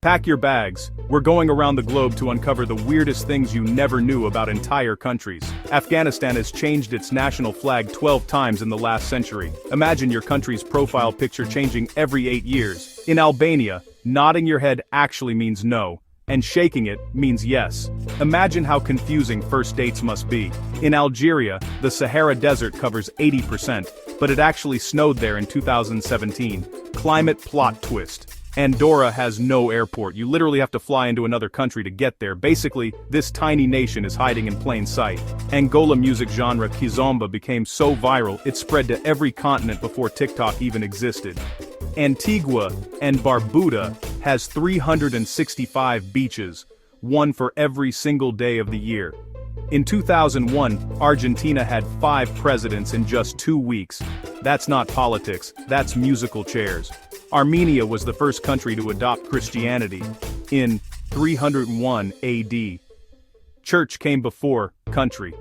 Pack your bags. We're going around the globe to uncover the weirdest things you never knew about entire countries. Afghanistan has changed its national flag 12 times in the last century. Imagine your country's profile picture changing every 8 years. In Albania, nodding your head actually means no, and shaking it means yes. Imagine how confusing first dates must be. In Algeria, the Sahara Desert covers 80%, but it actually snowed there in 2017. Climate plot twist. Andorra has no airport. You literally have to fly into another country to get there. Basically, this tiny nation is hiding in plain sight. Angola music genre kizomba became so viral, it spread to every continent before TikTok even existed. Antigua and Barbuda has 365 beaches, one for every single day of the year. In 2001, Argentina had 5 presidents in just 2 weeks. That's not politics, that's musical chairs. Armenia was the first country to adopt Christianity in 301 AD. Church came before country.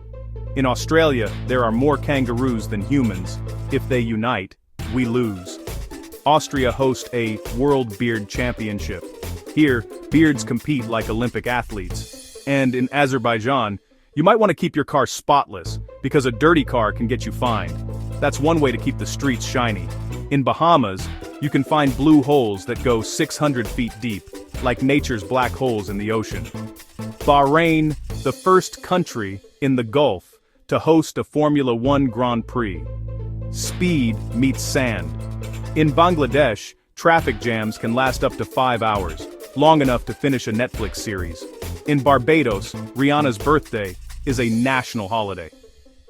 In Australia, there are more kangaroos than humans. If they unite, we lose. Austria hosts a World Beard Championship. Here, beards compete like Olympic athletes. And in Azerbaijan, you might want to keep your car spotless, because a dirty car can get you fined. That's one way to keep the streets shiny. In Bahamas, you can find blue holes that go 600 feet deep, like nature's black holes in the ocean. Bahrain, the first country in the Gulf to host a Formula One Grand Prix. Speed meets sand. In Bangladesh, traffic jams can last up to 5 hours, long enough to finish a Netflix series. In Barbados, Rihanna's birthday is a national holiday.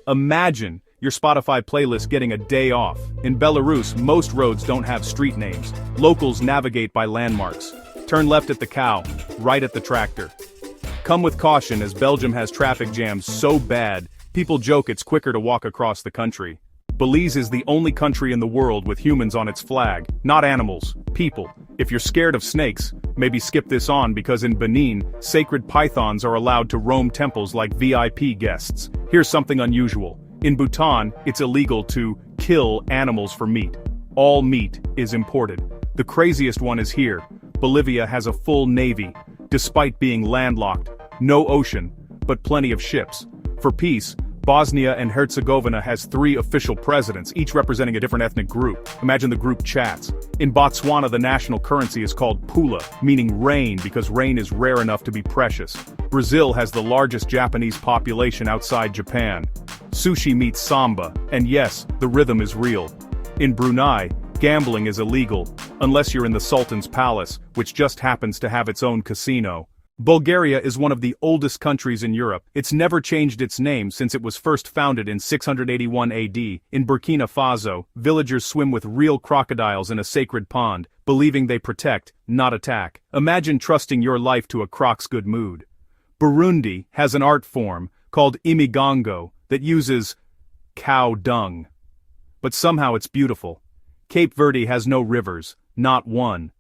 Imagine your Spotify playlist getting a day off. In Belarus, most roads don't have street names. Locals navigate by landmarks. Turn left at the cow, right at the tractor. Come with caution, as Belgium has traffic jams so bad, people joke it's quicker to walk across the country. Belize is the only country in the world with humans on its flag, not animals, people. If you're scared of snakes, maybe skip this on, because in Benin, sacred pythons are allowed to roam temples like VIP guests. Here's something unusual. In Bhutan, it's illegal to kill animals for meat. All meat is imported. The craziest one is here. Bolivia has a full navy, despite being landlocked. No ocean, but plenty of ships. For peace, Bosnia and Herzegovina has 3 official presidents, each representing a different ethnic group. Imagine the group chats. In Botswana, the national currency is called pula, meaning rain, because rain is rare enough to be precious. Brazil has the largest Japanese population outside Japan. Sushi meets samba, and yes, the rhythm is real. In Brunei, gambling is illegal, unless you're in the Sultan's palace, which just happens to have its own casino. Bulgaria is one of the oldest countries in Europe. It's never changed its name since it was first founded in 681 AD. In Burkina Faso, villagers swim with real crocodiles in a sacred pond, believing they protect, not attack. Imagine trusting your life to a croc's good mood. Burundi has an art form called imigongo that uses cow dung. But somehow it's beautiful. Cape Verde has no rivers, not one.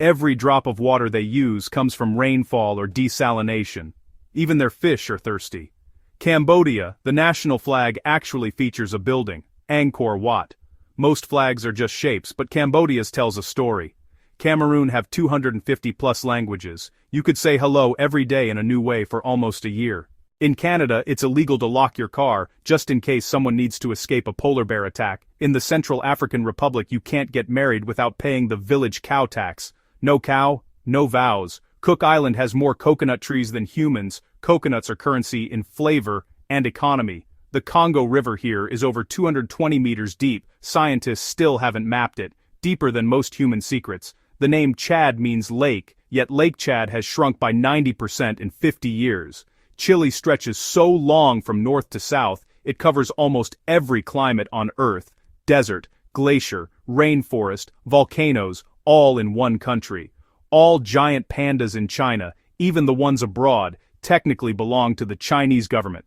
Every drop of water they use comes from rainfall or desalination. Even their fish are thirsty. Cambodia, the national flag actually features a building, Angkor Wat. Most flags are just shapes, but Cambodia's tells a story. Cameroon have 250 plus languages. You could say hello every day in a new way for almost a year. In Canada, it's illegal to lock your car, just in case someone needs to escape a polar bear attack. In the Central African Republic, you can't get married without paying the village cow tax. No cow, no vows. Cook Island has more coconut trees than humans. Coconuts are currency in flavor and economy. The Congo River here is over 220 meters deep. Scientists still haven't mapped it. Deeper than most human secrets. The name Chad means lake, yet Lake Chad has shrunk by 90% in 50 years. Chile stretches so long from north to south, it covers almost every climate on Earth. Desert, glacier, rainforest, volcanoes, all in one country. All giant pandas in China, even the ones abroad, technically belong to the Chinese government.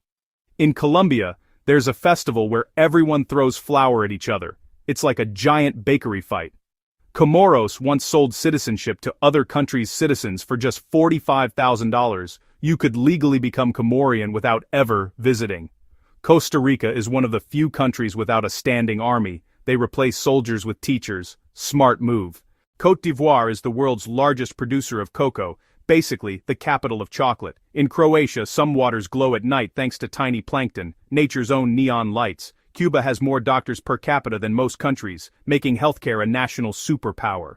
In Colombia, there's a festival where everyone throws flour at each other. It's like a giant bakery fight. Comoros once sold citizenship to other countries' citizens for just $45,000. You could legally become Comorian without ever visiting. Costa Rica is one of the few countries without a standing army. They replace soldiers with teachers. Smart move. Côte d'Ivoire is the world's largest producer of cocoa, basically the capital of chocolate. In Croatia, some waters glow at night thanks to tiny plankton, nature's own neon lights. Cuba has more doctors per capita than most countries, making healthcare a national superpower.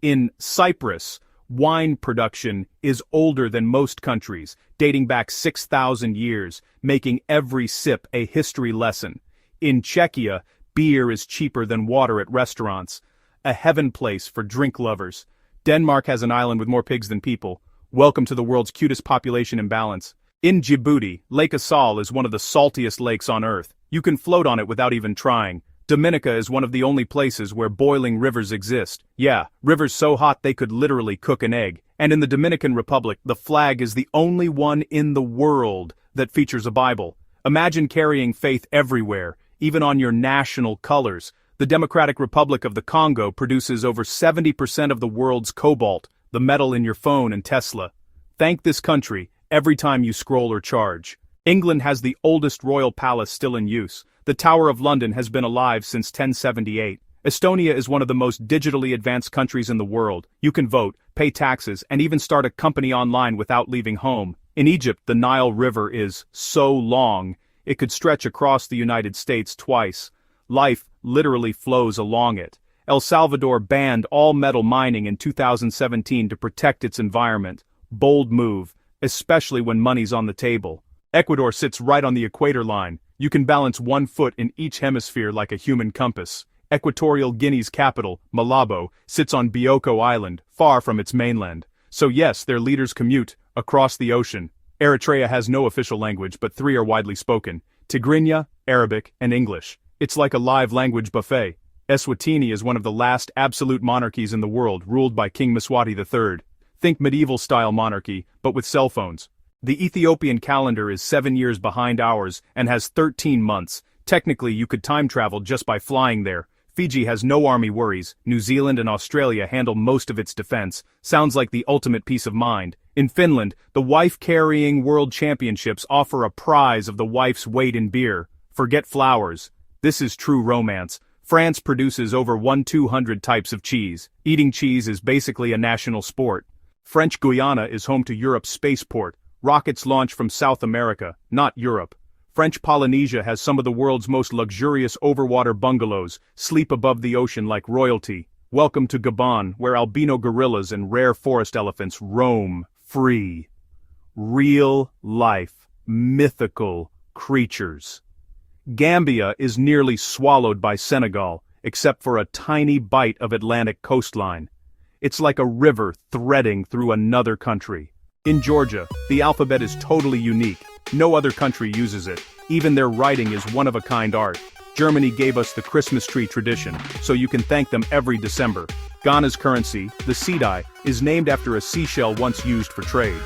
In Cyprus, wine production is older than most countries, dating back 6,000 years, making every sip a history lesson. In Czechia, beer is cheaper than water at restaurants, a heaven place for drink lovers. Denmark has an island with more pigs than people. Welcome to the world's cutest population imbalance. In Djibouti, Lake Assal is one of the saltiest lakes on Earth. You can float on it without even trying. Dominica is one of the only places where boiling rivers exist. Yeah, rivers so hot they could literally cook an egg. And in the Dominican Republic, the flag is the only one in the world that features a Bible. Imagine carrying faith everywhere, even on your national colors. The Democratic Republic of the Congo produces over 70% of the world's cobalt, the metal in your phone and Tesla. Thank this country every time you scroll or charge. England has the oldest royal palace still in use. The Tower of London has been alive since 1078. Estonia is one of the most digitally advanced countries in the world. You can vote, pay taxes, and even start a company online without leaving home. In Egypt, the Nile River is so long, it could stretch across the United States twice. Life literally flows along it. El Salvador banned all metal mining in 2017 to protect its environment. Bold move, especially when money's on the table. Ecuador sits right on the equator line. You can balance 1 foot in each hemisphere like a human compass. Equatorial Guinea's capital, Malabo, sits on Bioko Island, far from its mainland. So yes, their leaders commute across the ocean. Eritrea has no official language, but 3 are widely spoken: Tigrinya, Arabic, and English. It's like a live language buffet. Eswatini is one of the last absolute monarchies in the world, ruled by King Mswati III. Think medieval-style monarchy, but with cell phones. The Ethiopian calendar is 7 years behind ours and has 13 months. Technically, you could time travel just by flying there. Fiji has no army worries. New Zealand and Australia handle most of its defense. Sounds like the ultimate peace of mind. In Finland, the wife-carrying world championships offer a prize of the wife's weight in beer. Forget flowers. This is true romance. France produces over 1,200 types of cheese. Eating cheese is basically a national sport. French Guiana is home to Europe's spaceport. Rockets launch from South America, not Europe. French Polynesia has some of the world's most luxurious overwater bungalows, sleep above the ocean like royalty. Welcome to Gabon, where albino gorillas and rare forest elephants roam free. Real life, mythical creatures. Gambia is nearly swallowed by Senegal, except for a tiny bite of Atlantic coastline. It's like a river threading through another country. In Georgia, the alphabet is totally unique. No other country uses it. Even their writing is one-of-a-kind art. Germany gave us the Christmas tree tradition, so you can thank them every December. Ghana's currency, the cedi, is named after a seashell once used for trade.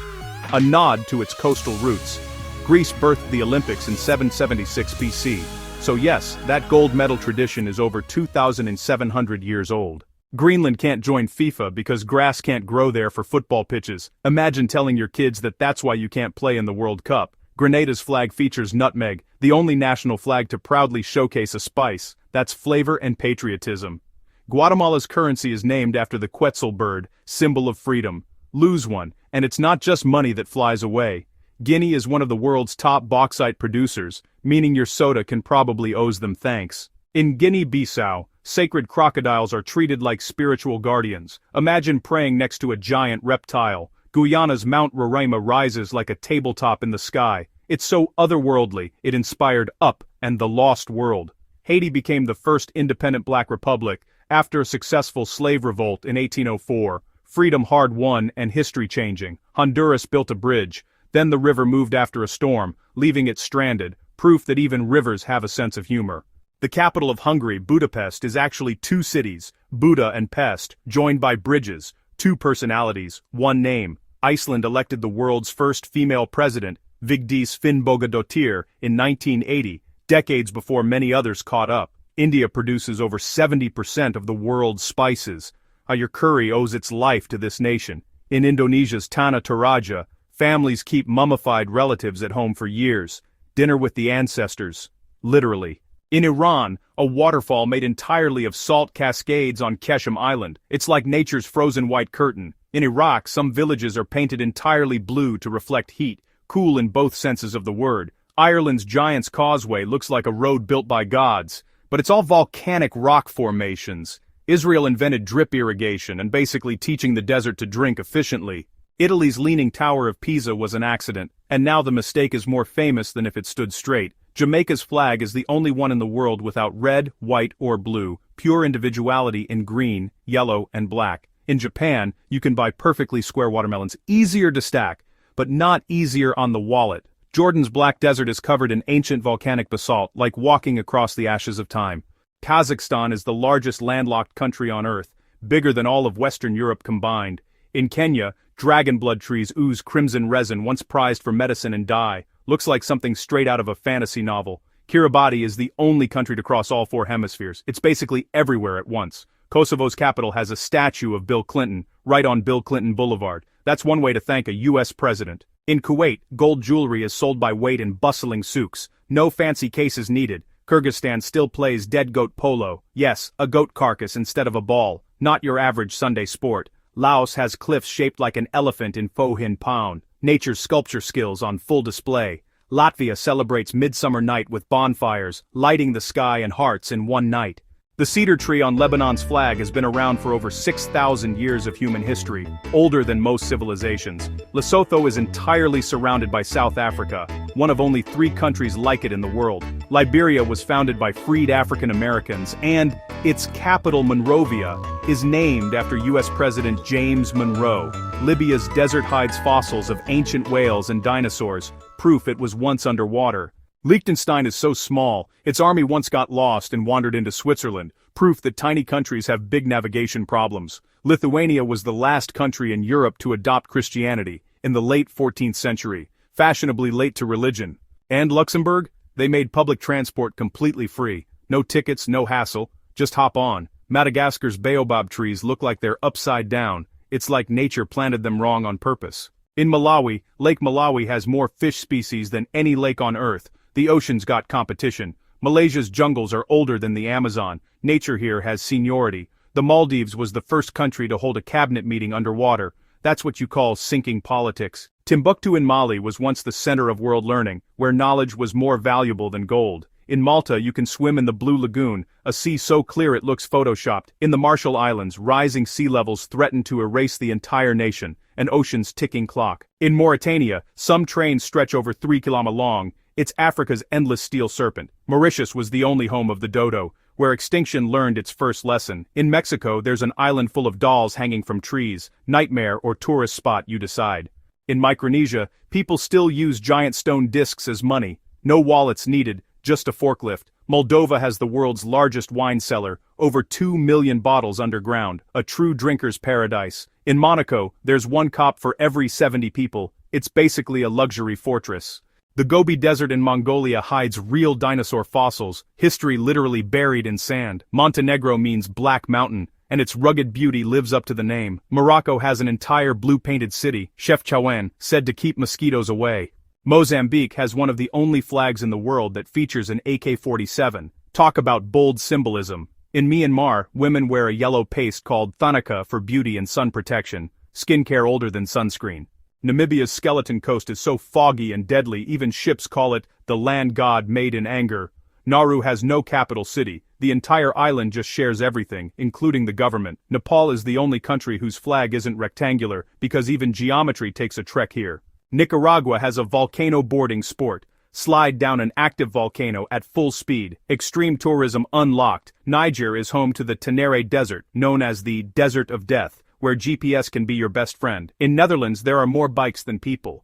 A nod to its coastal roots. Greece birthed the Olympics in 776 BC. So yes, that gold medal tradition is over 2,700 years old. Greenland can't join FIFA because grass can't grow there for football pitches. Imagine telling your kids that that's why you can't play in the World Cup. Grenada's flag features nutmeg, the only national flag to proudly showcase a spice. That's flavor and patriotism. Guatemala's currency is named after the quetzal bird, symbol of freedom. Lose one, and it's not just money that flies away. Guinea is one of the world's top bauxite producers, meaning your soda can probably owe them thanks. In Guinea-Bissau, sacred crocodiles are treated like spiritual guardians. Imagine praying next to a giant reptile. Guyana's Mount Roraima rises like a tabletop in the sky. It's so otherworldly, it inspired Up and The Lost World. Haiti became the first independent black republic after a successful slave revolt in 1804. Freedom hard-won and history-changing. Honduras built a bridge. Then the river moved after a storm, leaving it stranded, proof that even rivers have a sense of humor. The capital of Hungary, Budapest, is actually 2 cities, Buda and Pest, joined by bridges, 2 personalities, 1 name. Iceland elected the world's first female president, Vigdís Finnbogadóttir, in 1980, decades before many others caught up. India produces over 70% of the world's spices. Your curry owes its life to this nation. In Indonesia's Tanah Toraja, families keep mummified relatives at home for years. Dinner with the ancestors. Literally. In Iran, a waterfall made entirely of salt cascades on Keshem Island. It's like nature's frozen white curtain. In Iraq, some villages are painted entirely blue to reflect heat, cool in both senses of the word. Ireland's Giant's Causeway looks like a road built by gods, but it's all volcanic rock formations. Israel invented drip irrigation and basically teaching the desert to drink efficiently. Italy's Leaning Tower of Pisa was an accident, and now the mistake is more famous than if it stood straight. Jamaica's flag is the only one in the world without red, white, or blue, pure individuality in green, yellow, and black. In Japan, you can buy perfectly square watermelons, easier to stack, but not easier on the wallet. Jordan's Black Desert is covered in ancient volcanic basalt, like walking across the ashes of time. Kazakhstan is the largest landlocked country on Earth, bigger than all of Western Europe combined. In Kenya, dragon blood trees ooze crimson resin once prized for medicine and dye. Looks like something straight out of a fantasy novel. Kiribati is the only country to cross all four hemispheres. It's basically everywhere at once. Kosovo's capital has a statue of Bill Clinton, right on Bill Clinton Boulevard. That's one way to thank a U.S. president. In Kuwait, gold jewelry is sold by weight in bustling souks. No fancy cases needed. Kyrgyzstan still plays Dead Goat Polo. Yes, a goat carcass instead of a ball. Not your average Sunday sport. Laos has cliffs shaped like an elephant in Pho Hin Pound. Nature's sculpture skills on full display. Latvia celebrates Midsummer Night with bonfires, lighting the sky and hearts in one night. The cedar tree on Lebanon's flag has been around for over 6,000 years of human history, older than most civilizations. Lesotho is entirely surrounded by South Africa, one of only 3 countries like it in the world. Liberia was founded by freed African Americans, and its capital, Monrovia, is named after U.S. President James Monroe. Libya's desert hides fossils of ancient whales and dinosaurs, proof it was once underwater. Liechtenstein is so small, its army once got lost and wandered into Switzerland, proof that tiny countries have big navigation problems. Lithuania was the last country in Europe to adopt Christianity, in the late 14th century, fashionably late to religion. And Luxembourg? They made public transport completely free. No tickets, no hassle, just hop on. Madagascar's baobab trees look like they're upside down. It's like nature planted them wrong on purpose. In Malawi, Lake Malawi has more fish species than any lake on Earth. The ocean's got competition. Malaysia's jungles are older than the Amazon. Nature here has seniority. The Maldives was the first country to hold a cabinet meeting underwater. That's what you call sinking politics. Timbuktu in Mali was once the center of world learning, where knowledge was more valuable than gold. In Malta you can swim in the Blue Lagoon, a sea so clear it looks photoshopped. In the Marshall Islands, rising sea levels threaten to erase the entire nation, an ocean's ticking clock. In Mauritania, some trains stretch over 3 km long. It's Africa's endless steel serpent. Mauritius was the only home of the dodo, where extinction learned its first lesson. In Mexico there's an island full of dolls hanging from trees, nightmare or tourist spot you decide. In Micronesia, people still use giant stone discs as money. No wallets needed, just a forklift. Moldova has the world's largest wine cellar, over 2 million bottles underground, a true drinker's paradise. In Monaco, there's one cop for every 70 people. It's basically a luxury fortress. The Gobi Desert in Mongolia hides real dinosaur fossils, history literally buried in sand. Montenegro means Black Mountain, and its rugged beauty lives up to the name. Morocco has an entire blue-painted city, Chefchaouen, said to keep mosquitoes away. Mozambique has one of the only flags in the world that features an AK-47. Talk about bold symbolism. In Myanmar, women wear a yellow paste called thanaka for beauty and sun protection, skincare older than sunscreen. Namibia's skeleton coast is so foggy and deadly even ships call it the land god made in anger. Nauru has no capital city, the entire island just shares everything, including the government. Nepal is the only country whose flag isn't rectangular, because even geometry takes a trek here. Nicaragua has a volcano boarding sport. Slide down an active volcano at full speed. Extreme tourism unlocked. Niger is home to the Tenere Desert, known as the Desert of Death, where GPS can be your best friend. In Netherlands there are more bikes than people.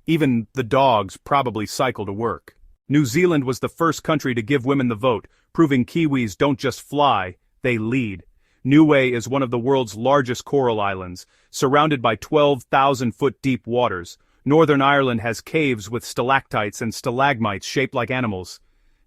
Even the dogs probably cycle to work. New Zealand was the first country to give women the vote, proving Kiwis don't just fly, they lead. Niue is one of the world's largest coral islands, surrounded by 12,000-foot deep waters. Northern Ireland has caves with stalactites and stalagmites shaped like animals.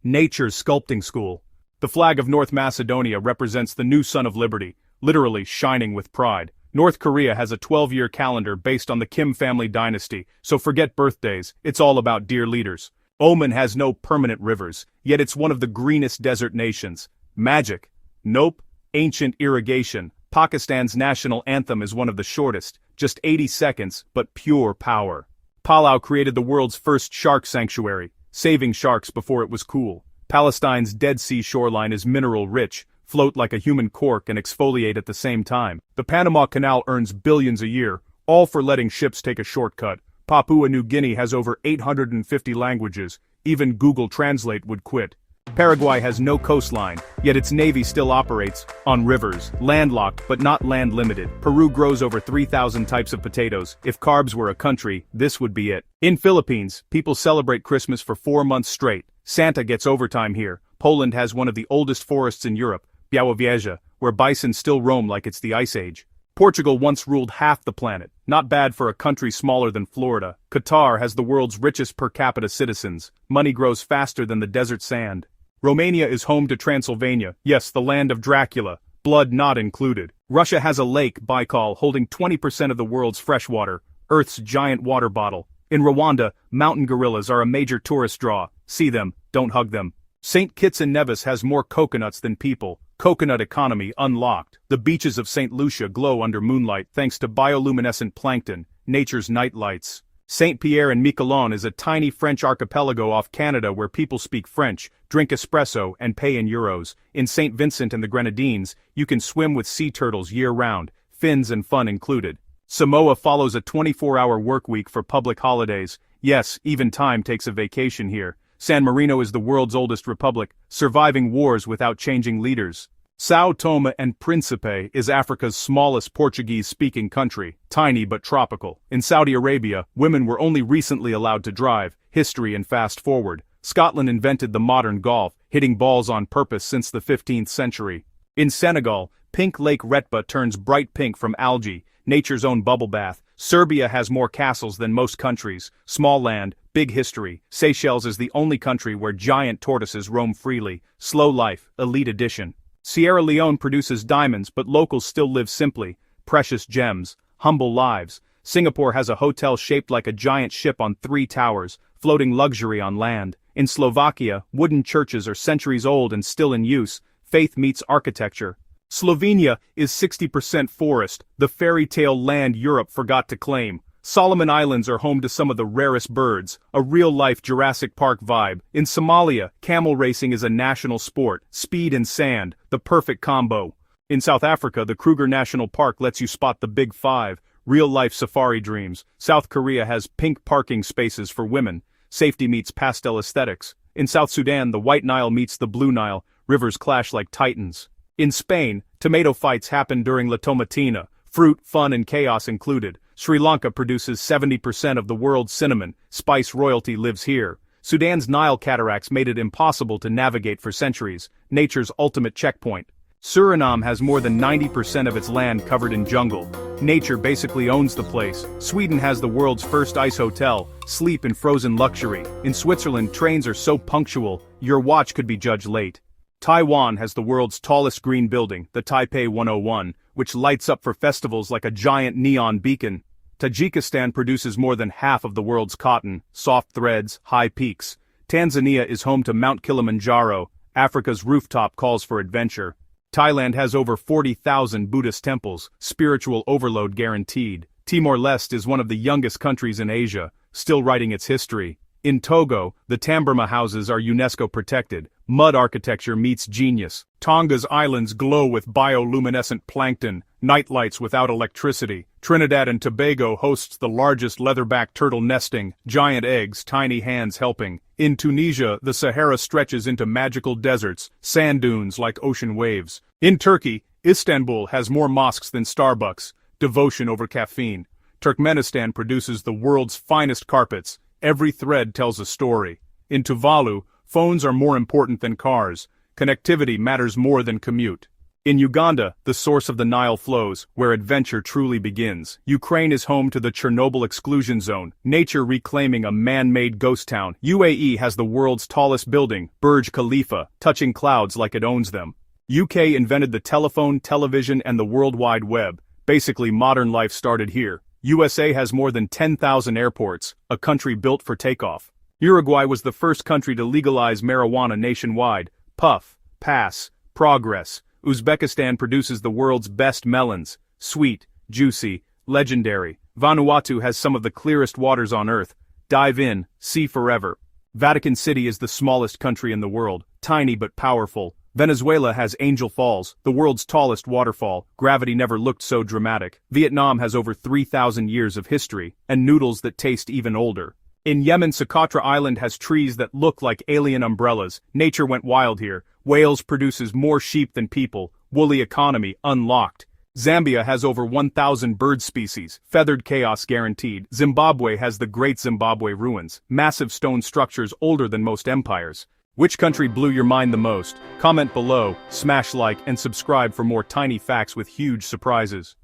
Nature's sculpting school. The flag of North Macedonia represents the new sun of liberty, literally shining with pride. North Korea has a 12-year calendar based on the Kim family dynasty, so forget birthdays, it's all about dear leaders. Oman has no permanent rivers, yet it's one of the greenest desert nations. Magic? Nope. Ancient irrigation. Pakistan's national anthem is one of the shortest, just 80 seconds, but pure power. Palau created the world's first shark sanctuary, saving sharks before it was cool. Palestine's Dead Sea shoreline is mineral-rich, float like a human cork and exfoliate at the same time. The Panama Canal earns billions a year, all for letting ships take a shortcut. Papua New Guinea has over 850 languages, even Google Translate would quit. Paraguay has no coastline, yet its navy still operates on rivers, landlocked but not land-limited. Peru grows over 3,000 types of potatoes. If carbs were a country, this would be it. In Philippines, people celebrate Christmas for 4 months straight. Santa gets overtime here. Poland has one of the oldest forests in Europe, Białowieża, where bison still roam like it's the Ice Age. Portugal once ruled half the planet, not bad for a country smaller than Florida. Qatar has the world's richest per capita citizens. Money grows faster than the desert sand. Romania is home to Transylvania, yes, the land of Dracula, blood not included. Russia has a lake, Baikal, holding 20% of the world's fresh water, Earth's giant water bottle. In Rwanda, mountain gorillas are a major tourist draw. See them, don't hug them. St. Kitts and Nevis has more coconuts than people. Coconut economy unlocked. The beaches of St. Lucia glow under moonlight thanks to bioluminescent plankton, nature's night lights. St. Pierre and Miquelon is a tiny French archipelago off Canada where people speak French, drink espresso, and pay in euros. In St. Vincent and the Grenadines, you can swim with sea turtles year-round, fins and fun included. Samoa follows a 24-hour work week for public holidays. Yes, even time takes a vacation here. San Marino is the world's oldest republic, surviving wars without changing leaders. São Tomé and Príncipe is Africa's smallest Portuguese-speaking country, tiny but tropical. In Saudi Arabia, women were only recently allowed to drive, history and fast forward. Scotland invented the modern golf, hitting balls on purpose since the 15th century. In Senegal, pink Lake Retba turns bright pink from algae, nature's own bubble bath. Serbia has more castles than most countries, small land, big history. Seychelles is the only country where giant tortoises roam freely, slow life, elite edition. Sierra Leone produces diamonds but locals still live simply, precious gems, humble lives. Singapore has a hotel shaped like a giant ship on 3 towers, floating luxury on land. In Slovakia, wooden churches are centuries old and still in use, faith meets architecture. Slovenia is 60% forest, the fairy tale land Europe forgot to claim. Solomon Islands are home to some of the rarest birds, a real-life Jurassic Park vibe. In Somalia, camel racing is a national sport, speed and sand, the perfect combo. In South Africa, the Kruger National Park lets you spot the Big Five, real-life safari dreams. South Korea has pink parking spaces for women, safety meets pastel aesthetics. In South Sudan, the White Nile meets the Blue Nile, rivers clash like titans. In Spain, tomato fights happen during La Tomatina, fruit, fun and chaos included. Sri Lanka produces 70% of the world's cinnamon, spice royalty lives here. Sudan's Nile cataracts made it impossible to navigate for centuries, nature's ultimate checkpoint. Suriname has more than 90% of its land covered in jungle. Nature basically owns the place. Sweden has the world's first ice hotel, sleep in frozen luxury. In Switzerland, trains are so punctual, your watch could be judged late. Taiwan has the world's tallest green building, the Taipei 101, which lights up for festivals like a giant neon beacon. Tajikistan produces more than half of the world's cotton, soft threads, high peaks. Tanzania is home to Mount Kilimanjaro, Africa's rooftop calls for adventure. Thailand has over 40,000 Buddhist temples, spiritual overload guaranteed. Timor-Leste is one of the youngest countries in Asia, still writing its history. In Togo, the Tamburma houses are UNESCO protected. Mud architecture meets genius. Tonga's islands glow with bioluminescent plankton, nightlights without electricity. Trinidad and Tobago hosts the largest leatherback turtle nesting, giant eggs, tiny hands helping. In Tunisia, the Sahara stretches into magical deserts, sand dunes like ocean waves. In Turkey, Istanbul has more mosques than Starbucks, devotion over caffeine. Turkmenistan produces the world's finest carpets. Every thread tells a story. In Tuvalu, phones are more important than cars. Connectivity matters more than commute. In Uganda, the source of the Nile flows, where adventure truly begins. Ukraine is home to the Chernobyl exclusion zone, nature reclaiming a man-made ghost town. UAE has the world's tallest building, Burj Khalifa, touching clouds like it owns them. UK invented the telephone, television, and the World Wide Web. Basically, modern life started here. USA has more than 10,000 airports, a country built for takeoff. Uruguay was the first country to legalize marijuana nationwide. Puff, pass, progress. Uzbekistan produces the world's best melons. Sweet, juicy, legendary. Vanuatu has some of the clearest waters on Earth. Dive in, see forever. Vatican City is the smallest country in the world, tiny but powerful. Venezuela has Angel Falls, the world's tallest waterfall. Gravity never looked so dramatic. Vietnam has over 3,000 years of history, and noodles that taste even older. In Yemen, Socotra Island has trees that look like alien umbrellas. Nature went wild here. Wales produces more sheep than people. Woolly economy unlocked. Zambia has over 1,000 bird species, feathered chaos guaranteed. Zimbabwe has the Great Zimbabwe Ruins, massive stone structures older than most empires. Which country blew your mind the most? Comment below, smash like, and subscribe for more tiny facts with huge surprises.